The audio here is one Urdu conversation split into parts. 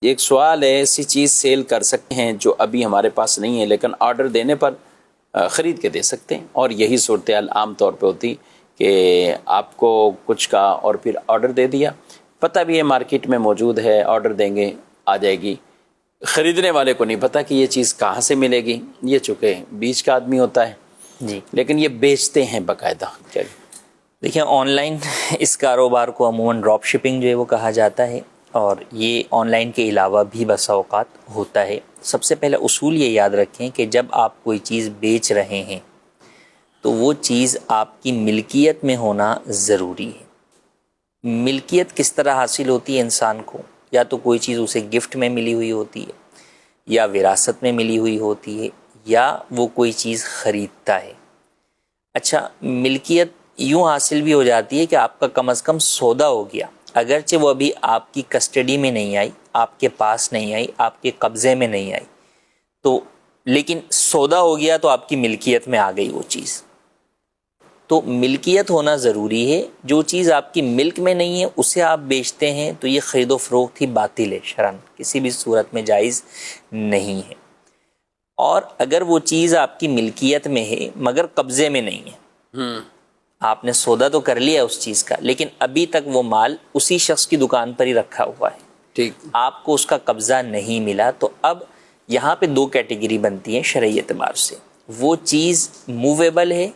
ایک سوال ہے، ایسی چیز سیل کر سکتے ہیں جو ابھی ہمارے پاس نہیں ہے لیکن آرڈر دینے پر خرید کے دے سکتے ہیں، اور یہی صورتحال عام طور پہ ہوتی کہ آپ کو کچھ کا اور پھر آرڈر دے دیا، پتہ بھی ہے مارکیٹ میں موجود ہے، آرڈر دیں گے آ جائے گی، خریدنے والے کو نہیں پتہ کہ یہ چیز کہاں سے ملے گی، یہ چونکہ بیچ کا آدمی ہوتا ہے جی لیکن یہ بیچتے ہیں باقاعدہ۔ دیکھیں، آن لائن اس کاروبار کو عموماً ڈراپ شپنگ جو ہے وہ کہا جاتا ہے، اور یہ آن لائن کے علاوہ بھی بسا اوقات ہوتا ہے۔ سب سے پہلا اصول یہ یاد رکھیں کہ جب آپ کوئی چیز بیچ رہے ہیں تو وہ چیز آپ کی ملکیت میں ہونا ضروری ہے۔ ملکیت کس طرح حاصل ہوتی ہے انسان کو؟ یا تو کوئی چیز اسے گفٹ میں ملی ہوئی ہوتی ہے، یا وراثت میں ملی ہوئی ہوتی ہے، یا وہ کوئی چیز خریدتا ہے۔ اچھا، ملکیت یوں حاصل بھی ہو جاتی ہے کہ آپ کا کم از کم سودا ہو گیا، اگرچہ وہ ابھی آپ کی کسٹڈی میں نہیں آئی، آپ کے پاس نہیں آئی، آپ کے قبضے میں نہیں آئی، تو لیکن سودا ہو گیا تو آپ کی ملکیت میں آ گئی وہ چیز۔ تو ملکیت ہونا ضروری ہے۔ جو چیز آپ کی ملک میں نہیں ہے اسے آپ بیچتے ہیں تو یہ خرید و فروخت ہی باطل ہے، شرعاً کسی بھی صورت میں جائز نہیں ہے۔ اور اگر وہ چیز آپ کی ملکیت میں ہے مگر قبضے میں نہیں ہے، آپ نے سودا تو کر لیا اس چیز کا لیکن ابھی تک وہ مال اسی شخص کی دکان پر ہی رکھا ہوا ہے، ٹھیک، آپ کو اس کا قبضہ نہیں ملا، تو اب یہاں پہ دو کیٹیگری بنتی ہیں شرعی اعتبار سے۔ وہ چیز موویبل ہے،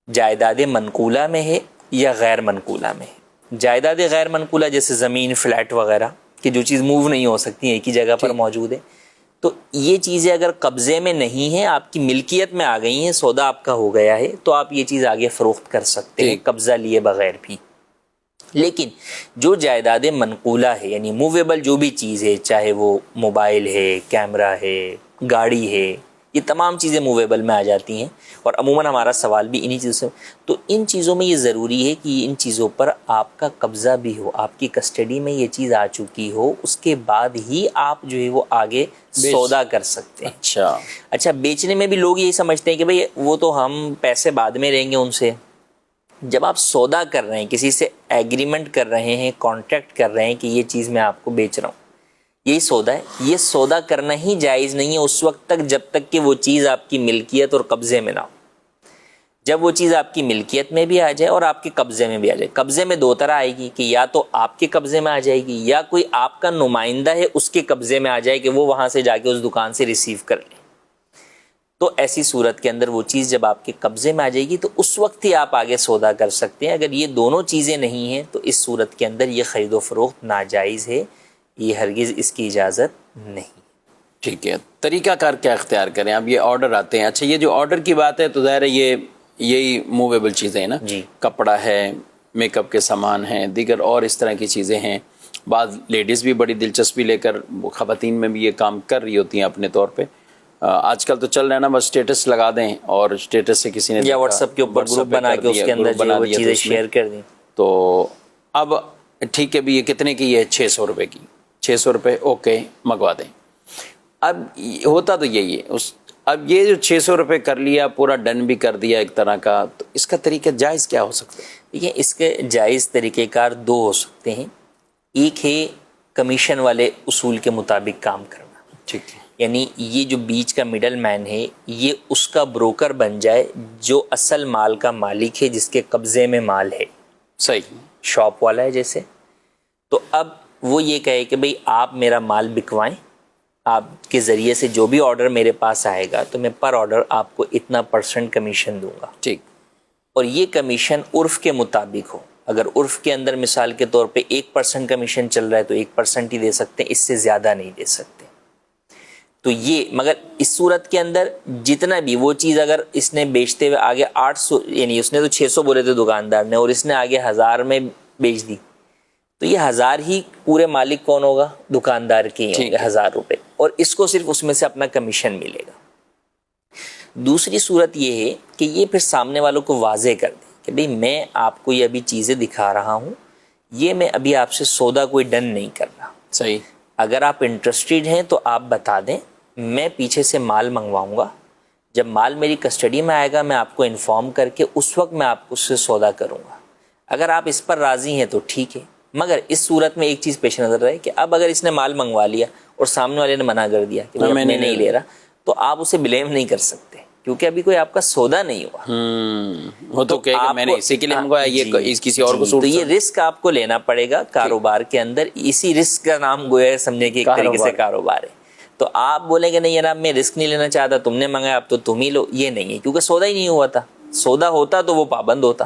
جائیداد منقولہ میں ہے، یا غیر منقولہ میں ہے۔ جائیداد غیر منقولہ جیسے زمین، فلیٹ وغیرہ کہ جو چیز موو نہیں ہو سکتی، ایک ہی جگہ پر موجود ہے، تو یہ چیزیں اگر قبضے میں نہیں ہیں، آپ کی ملکیت میں آ گئی ہیں، سودا آپ کا ہو گیا ہے، تو آپ یہ چیز آگے فروخت کر سکتے ہیں قبضہ لیے بغیر بھی۔ لیکن جو جائیداد منقولہ ہے یعنی موویبل جو بھی چیز ہے، چاہے وہ موبائل ہے، کیمرہ ہے، گاڑی ہے، یہ تمام چیزیں موویبل میں آ جاتی ہیں، اور عموماً ہمارا سوال بھی انہی چیزوں سے، تو ان چیزوں میں یہ ضروری ہے کہ ان چیزوں پر آپ کا قبضہ بھی ہو، آپ کی کسٹڈی میں یہ چیز آ چکی ہو، اس کے بعد ہی آپ جو ہے وہ آگے سودا کر سکتے ہیں۔ اچھا، بیچنے میں بھی لوگ یہی سمجھتے ہیں کہ بھئی وہ تو ہم پیسے بعد میں لیں گے ان سے۔ جب آپ سودا کر رہے ہیں، کسی سے ایگریمنٹ کر رہے ہیں، کانٹریکٹ کر رہے ہیں کہ یہ چیز میں آپ کو بیچ رہا ہوں، یہی سودا ہے، یہ سودا کرنا ہی جائز نہیں ہے اس وقت تک جب تک کہ وہ چیز آپ کی ملکیت اور قبضے میں نہ ہو۔ جب وہ چیز آپ کی ملکیت میں بھی آ جائے اور آپ کے قبضے میں بھی آ جائے، قبضے میں دو طرح آئے گی کہ یا تو آپ کے قبضے میں آ جائے گی، یا کوئی آپ کا نمائندہ ہے اس کے قبضے میں آ جائے کہ وہ وہاں سے جا کے اس دکان سے ریسیو کر لے۔ تو ایسی صورت کے اندر وہ چیز جب آپ کے قبضے میں آ جائے گی تو اس وقت ہی آپ آگے سودا کر سکتے ہیں۔ اگر یہ دونوں چیزیں نہیں ہیں تو اس صورت کے اندر یہ خرید و فروخت ناجائز ہے، یہ ہرگز اس کی اجازت نہیں۔ ٹھیک ہے، طریقہ کار کیا اختیار کریں؟ اب یہ آرڈر آتے ہیں، اچھا یہ جو آرڈر کی بات ہے تو ظاہر ہے یہی موویبل چیزیں ہیں نا، جی، کپڑا ہے، میک اپ کے سامان ہیں، دیگر اور اس طرح کی چیزیں ہیں۔ بعض لیڈیز بھی بڑی دلچسپی لے کر، خواتین میں بھی یہ کام کر رہی ہوتی ہیں اپنے طور پہ۔ آج کل تو چل رہا ہے نا، بس اسٹیٹس لگا دیں اور اسٹیٹس سے کسی نے یا واٹس ایپ کے اوپر گروپ بنا کے اس کے اندر جو وہ چیزیں شیئر کر دیں۔ تو اب ٹھیک ہے بھی، یہ کتنے کی ہے؟ 600 روپے کی، 600 روپے، اوکے منگوا دیں۔ اب ہوتا تو یہی ہے، اب یہ جو 600 روپے کر لیا، پورا ڈن بھی کر دیا ایک طرح کا، تو اس کا طریقہ جائز کیا ہو سکتا ہے؟ دیکھیں، اس کے جائز طریقہ کار دو ہو سکتے ہیں۔ ایک ہے کمیشن والے اصول کے مطابق کام کرنا، ٹھیک ہے، یعنی یہ جو بیچ کا مڈل مین ہے یہ اس کا بروکر بن جائے جو اصل مال کا مالک ہے، جس کے قبضے میں مال ہے۔ صحیح، شاپ والا ہے جیسے، تو اب وہ یہ کہے کہ بھئی آپ میرا مال بکوائیں، آپ کے ذریعے سے جو بھی آرڈر میرے پاس آئے گا تو میں پر آرڈر آپ کو اتنا % کمیشن دوں گا۔ ٹھیک، اور یہ کمیشن عرف کے مطابق ہو، اگر عرف کے اندر مثال کے طور پہ 1% کمیشن چل رہا ہے تو 1% ہی دے سکتے ہیں، اس سے زیادہ نہیں دے سکتے۔ تو یہ، مگر اس صورت کے اندر جتنا بھی وہ چیز اگر اس نے بیچتے ہوئے آگے 800، یعنی اس نے تو 600 بولے تھے دکاندار نے، اور اس نے آگے 1000 میں بیچ دی، تو یہ 1000 ہی پورے مالک کون ہوگا؟ دکاندار کے ہی ہوں گے 1000 روپے، اور اس کو صرف اس میں سے اپنا کمیشن ملے گا۔ دوسری صورت یہ ہے کہ یہ پھر سامنے والوں کو واضح کر دیں کہ بھئی میں آپ کو یہ ابھی چیزیں دکھا رہا ہوں، یہ میں ابھی آپ سے سودا کوئی ڈن نہیں کر رہا۔ صحیح، اگر آپ انٹرسٹیڈ ہیں تو آپ بتا دیں، میں پیچھے سے مال منگواؤں گا، جب مال میری کسٹڈی میں آئے گا میں آپ کو انفارم کر کے اس وقت میں آپ کو اس سے سودا کروں گا۔ اگر آپ اس پر راضی ہیں تو ٹھیک ہے، مگر اس صورت میں ایک چیز پیش نظر رہے کہ اب اگر اس نے مال منگوا لیا اور سامنے والے نے منع کر دیا کہ میں نہیں لے رہا، تو آپ اسے بلیم نہیں کر سکتے کیونکہ ابھی کوئی آپ کا سودا نہیں ہوا۔ وہ تو کہے کہ میں نے اسی کے لیے منگوایا، یہ کسی اور کو تو یہ رسک آپ کو لینا پڑے گا کاروبار کے اندر، اسی رسک کا نام گویا سمجھے کہ ایک طریقے سے کاروبار ہے۔ تو آپ بولیں کہ نہیں جناب میں رسک نہیں لینا چاہتا، تم نے منگایا اب تو تم ہی لو، یہ نہیں ہے کیونکہ سودا ہی نہیں ہوا تھا۔ سودا ہوتا تو وہ پابند ہوتا۔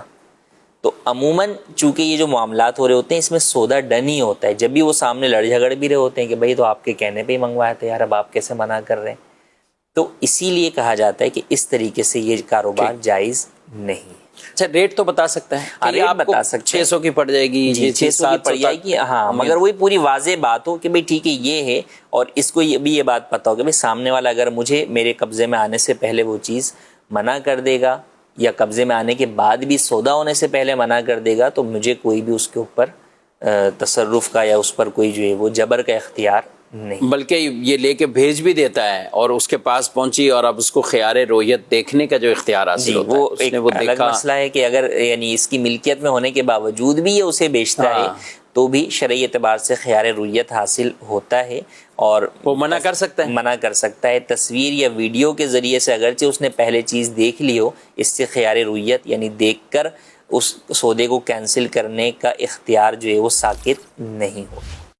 تو عموماً چونکہ یہ جو معاملات ہو رہے ہوتے ہیں اس میں سودا ڈن ہی ہوتا ہے، جب بھی وہ سامنے لڑ جھگڑ بھی رہے ہوتے ہیں کہ بھائی تو آپ کے کہنے پہ ہی منگوایا تھا یار، اب آپ کیسے منع کر رہے ہیں۔ تو اسی لیے کہا جاتا ہے کہ اس طریقے سے یہ کاروبار جائز نہیں ہے۔ اچھا ریٹ تو بتا سکتا ہے، ریٹ بتا سکتے ہیں، 600 کی پڑ جائے گی، 600 کی پڑ جائے گی، ہاں، مگر وہی پوری واضح بات ہو کہ بھئی ٹھیک ہے یہ ہے، اور اس کو بھی یہ بات پتہ ہو کہ بھئی سامنے والا اگر مجھے میرے قبضے میں آنے سے پہلے وہ چیز منع کر دے گا یا قبضے میں آنے کے بعد بھی سودا ہونے سے پہلے منع کر دے گا تو مجھے کوئی بھی اس کے اوپر تصرف کا یا اس پر کوئی جو ہے وہ جبر کا اختیار نہیں، بلکہ یہ لے کے بھیج بھی دیتا ہے اور اس کے پاس پہنچی اور اب اس کو خیار رویت دیکھنے کا جو اختیار حاصل ہوتا وہ ہے، ایک الگ مسئلہ ہے کہ اگر یعنی اس کی ملکیت میں ہونے کے باوجود بھی یہ اسے بیچتا ہے تو بھی شرعی اعتبار سے خیار رویت حاصل ہوتا ہے، اور وہ منع کر سکتا ہے، تصویر یا ویڈیو کے ذریعے سے اگرچہ اس نے پہلے چیز دیکھ لی ہو، اس سے خیار رویت یعنی دیکھ کر اس سودے کو کینسل کرنے کا اختیار جو ہے وہ ساقط نہیں ہوتا۔